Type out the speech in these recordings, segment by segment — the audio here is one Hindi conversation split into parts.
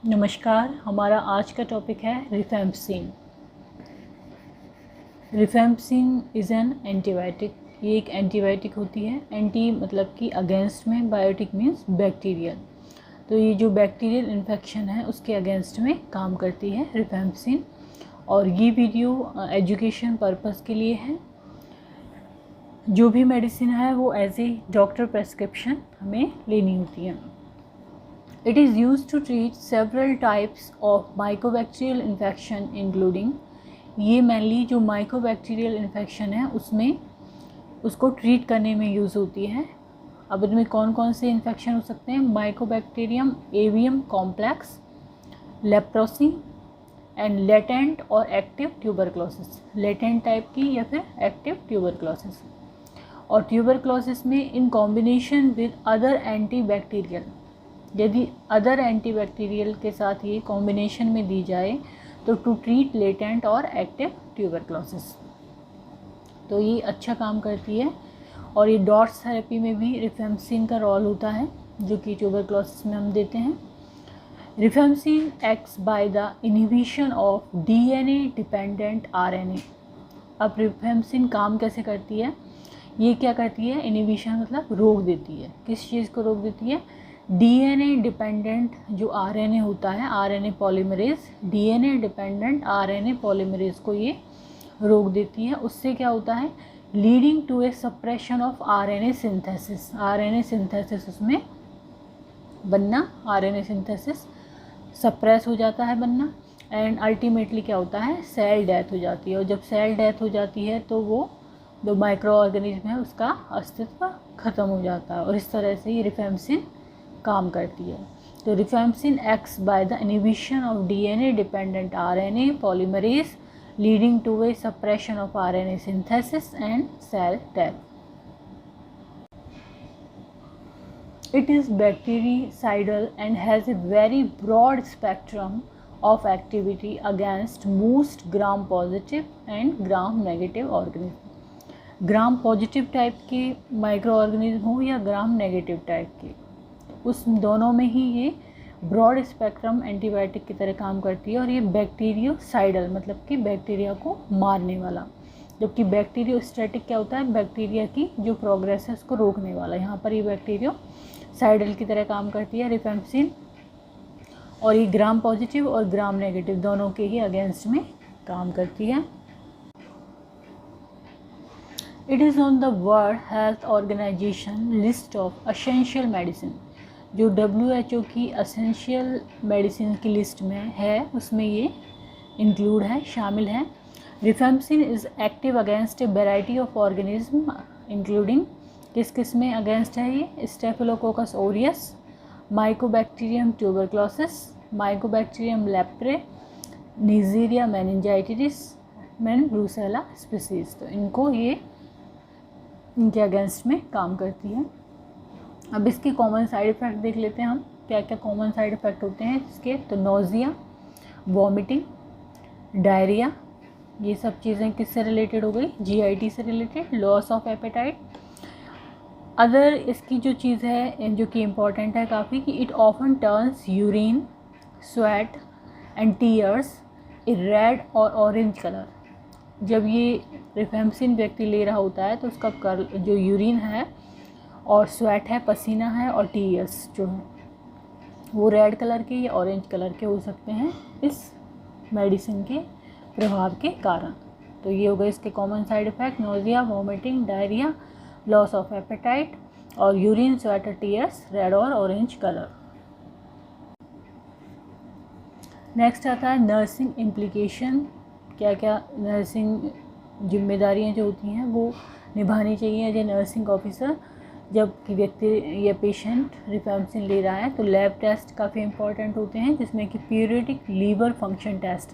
नमस्कार। हमारा आज का टॉपिक है रिफेम्पसिन। रिफेम्पसिन इज़ एन एंटीबायोटिक। ये एक एंटीबायोटिक होती है। एंटी मतलब कि अगेंस्ट में, बायोटिक मीन्स बैक्टीरियल। तो ये जो बैक्टीरियल इन्फेक्शन है उसके अगेंस्ट में काम करती है रिफेम्पसिन। और ये वीडियो एजुकेशन पर्पस के लिए है। जो भी मेडिसिन है वो एज ए डॉक्टर प्रेस्क्रिप्शन हमें लेनी होती है। It is used to treat several types of mycobacterial infection including, ये mainly जो mycobacterial infection है उसमें उसको ट्रीट करने में यूज़ होती है। अब इनमें कौन कौन से इन्फेक्शन हो सकते हैं? Mycobacterium avium complex, leprosy and latent और एक्टिव ट्यूबरक्लोसिस। लेटेंट टाइप की या फिर एक्टिव ट्यूबरक्लोसिस। और ट्यूबरक्लोसिस में in combination with other antibacterial, यदि अदर एंटीबैक्टीरियल के साथ ये कॉम्बिनेशन में दी जाए तो टू ट्रीट लेटेंट और एक्टिव ट्यूबरक्लोसिस। तो ये अच्छा काम करती है। और ये डॉट्स थेरेपी में भी रिफेम्पसिन का रोल होता है जो कि ट्यूबरक्लोसिस में हम देते हैं। रिफेम्पसिन acts by the inhibition of DNA dependent RNA. अब रिफेम्पसिन काम कैसे करती है? ये क्या करती है? इनहिबिशन मतलब रोक देती है। किस चीज़ को रोक देती है? डीएनए डिपेंडेंट जो आरएनए होता है, RNA polymerase, DNA dependent RNA polymerase को ये रोक देती है। उससे क्या होता है? Leading to a suppression of RNA synthesis. RNA synthesis उसमें बनना, आरएनए सिंथेसिस सप्रेस हो जाता है बनना। एंड अल्टीमेटली क्या होता है? सेल डेथ हो जाती है। और जब सेल डेथ हो जाती है तो वो जो माइक्रो ऑर्गेनिज्म है उसका अस्तित्व खत्म हो जाता है। और इस तरह से ये रिफेम्पसिन काम करती है। तो rifampicin acts by the inhibition of DNA dependent RNA polymerase leading to a suppression of RNA synthesis and cell death. It is bactericidal and has a very broad spectrum of activity against most gram positive and gram negative organism। Gram positive type के माइक्रो ऑर्गेनिज्म हो या ग्राम नेगेटिव टाइप के, उस दोनों में ही ये ब्रॉड स्पेक्ट्रम एंटीबायोटिक की तरह काम करती है। और ये बैक्टीरियोसाइडल मतलब कि बैक्टीरिया को मारने वाला, जबकि बैक्टीरियोस्टैटिक क्या होता है? बैक्टीरिया की जो प्रोग्रेस है उसको रोकने वाला। यहाँ पर ये बैक्टीरियोसाइडल की तरह काम करती है रिफेम्पसिन। और ये ग्राम पॉजिटिव और ग्राम नेगेटिव दोनों के ही अगेंस्ट में काम करती है। It is on the world health organisation list of essential medicine. जो WHO की एसेंशियल मेडिसिन की लिस्ट में है उसमें ये इंक्लूड है, शामिल है। Rifampicin is active against a variety of organism including, किस किस में अगेंस्ट है ये? Staphylococcus aureus, mycobacterium tuberculosis, mycobacterium leprae, neisseria meningitidis, man brucella species. तो इनको ये इनके अगेंस्ट में काम करती है। अब इसके कॉमन साइड इफ़ेक्ट देख लेते हैं हम, क्या क्या कॉमन साइड इफ़ेक्ट होते हैं इसके। तो नोज़िया, वॉमिटिंग, डायरिया, ये सब चीज़ें किससे रिलेटेड हो गई? GIT से related. Loss of appetite. Other इसकी जो चीज़ है जो कि इम्पॉर्टेंट है काफ़ी, कि it often turns urine, sweat and tears A red और ऑरेंज कलर। जब ये रिफेम्पसिन व्यक्ति ले रहा होता है तो उसका जो यूरिन है और स्वेट है, पसीना है, और टीयर्स जो है वो रेड कलर के या ऑरेंज कलर के हो सकते हैं इस मेडिसिन के प्रभाव के कारण। तो ये हो गए इसके common side effect: nausea, vomiting, diarrhoea, loss of appetite और यूरिन, स्वेट, टीयर्स, रेड और ऑरेंज कलर। नेक्स्ट आता है नर्सिंग इम्प्लीकेशन। क्या क्या नर्सिंग जिम्मेदारियां जो होती हैं वो निभानी चाहिए एज ए नर्सिंग ऑफिसर जब कि व्यक्ति या पेशेंट रिफेम्पसिन ले रहा है। तो लैब टेस्ट काफ़ी इंपॉर्टेंट होते हैं जिसमें कि periodic liver function test,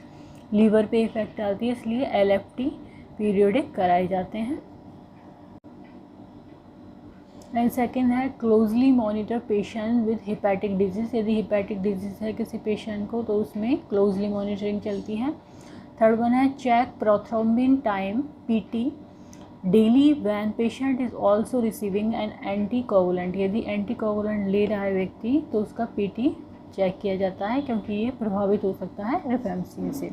liver पे इफेक्ट डालती है इसलिए LFT पीरियोडिक कराए जाते हैं। एंड सेकेंड है closely monitor patient with hepatic disease. यदि हिपैटिक डिजीज़ है किसी पेशेंट को तो उसमें क्लोजली मॉनिटरिंग चलती है। थर्ड वन है check prothrombin time PT daily when patient is also receiving an anticoagulant. यदि एंटीकोगुलेंट ले रहा है व्यक्ति तो उसका PT चेक किया जाता है, क्योंकि ये प्रभावित हो सकता है रिफेम्पसिन से।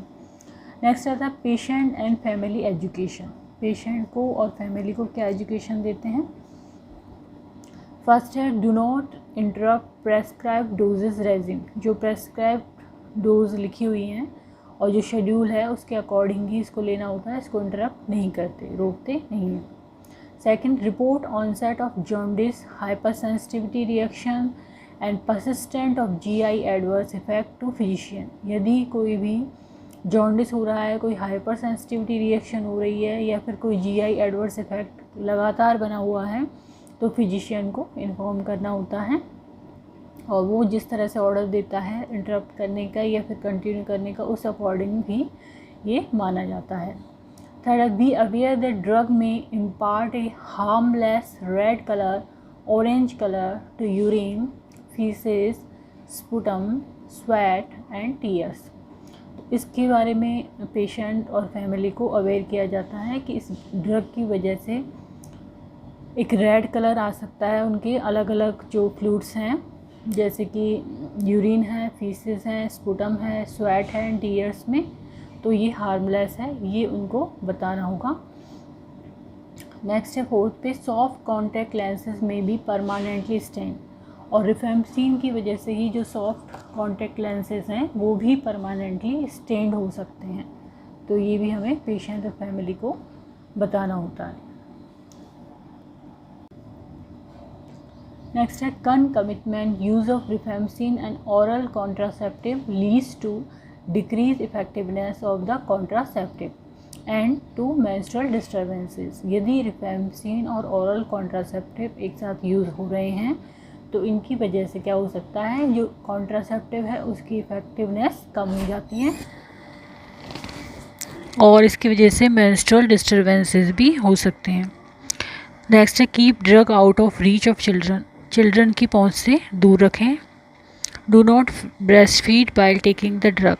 नेक्स्ट आता है patient and family education. Patient को और फैमिली को क्या एजुकेशन देते हैं? फर्स्ट है do not interrupt prescribe doses regime. जो प्रेस्क्राइब डोज लिखी हुई हैं और जो शेड्यूल है उसके अकॉर्डिंग ही इसको लेना होता है, इसको इंटरप्ट नहीं करते, रोकते नहीं हैं। Second, report onset of jaundice, hypersensitivity reaction and persistent of GI adverse effect to physician. यदि कोई भी जॉन्डिस हो रहा है, कोई हाइपर सेंसिटिविटी रिएक्शन हो रही है या फिर कोई जीआई एडवर्स इफेक्ट लगातार बना हुआ है, तो फिजिशियन को इन्फॉर्म करना होता है और वो जिस तरह से ऑर्डर देता है इंटरप्ट करने का या फिर कंटिन्यू करने का, उस अकॉर्डिंग भी ये माना जाता है। Third, be aware that drug may impart a harmless red colour, orange colour to urine, faeces, sputum, sweat and tears. इसके बारे में पेशेंट और फैमिली को अवेयर किया जाता है कि इस ड्रग की वजह से एक रेड कलर आ सकता है उनके अलग अलग जो फ्लूइड्स हैं, जैसे कि यूरिन है, फीसेस हैं, स्पुटम है, स्वेट है एंड टीयर्स में, तो ये हार्मलेस है, ये उनको बताना होगा। नेक्स्ट है फोर्थ पे, सॉफ्ट कॉन्टैक्ट लेंसेज में भी परमानेंटली स्टेन। और रिफेम्पसिन की वजह से ही जो सॉफ्ट कॉन्टैक्ट लेंसेज हैं वो भी परमानेंटली स्टेन्ड हो सकते हैं, तो ये भी हमें पेशेंट और फैमिली को बताना होता है। नेक्स्ट है concomitant use of rifampicin and oral contraceptive leads to decreased effectiveness of the contraceptive and to menstrual disturbances। यदि रिफेम्पसिन और oral contraceptive एक साथ यूज़ हो रहे हैं तो इनकी वजह से क्या हो सकता है, जो कॉन्ट्रासेप्टिव है उसकी इफ़ेक्टिवनेस कम हो जाती है और इसकी वजह से मेंस्ट्रुअल डिस्टर्बेंसेस भी हो सकते हैं। नेक्स्ट है keep drug out of reach of children. Children की पहुंच से दूर रखें। Do not breast feed while taking the drug.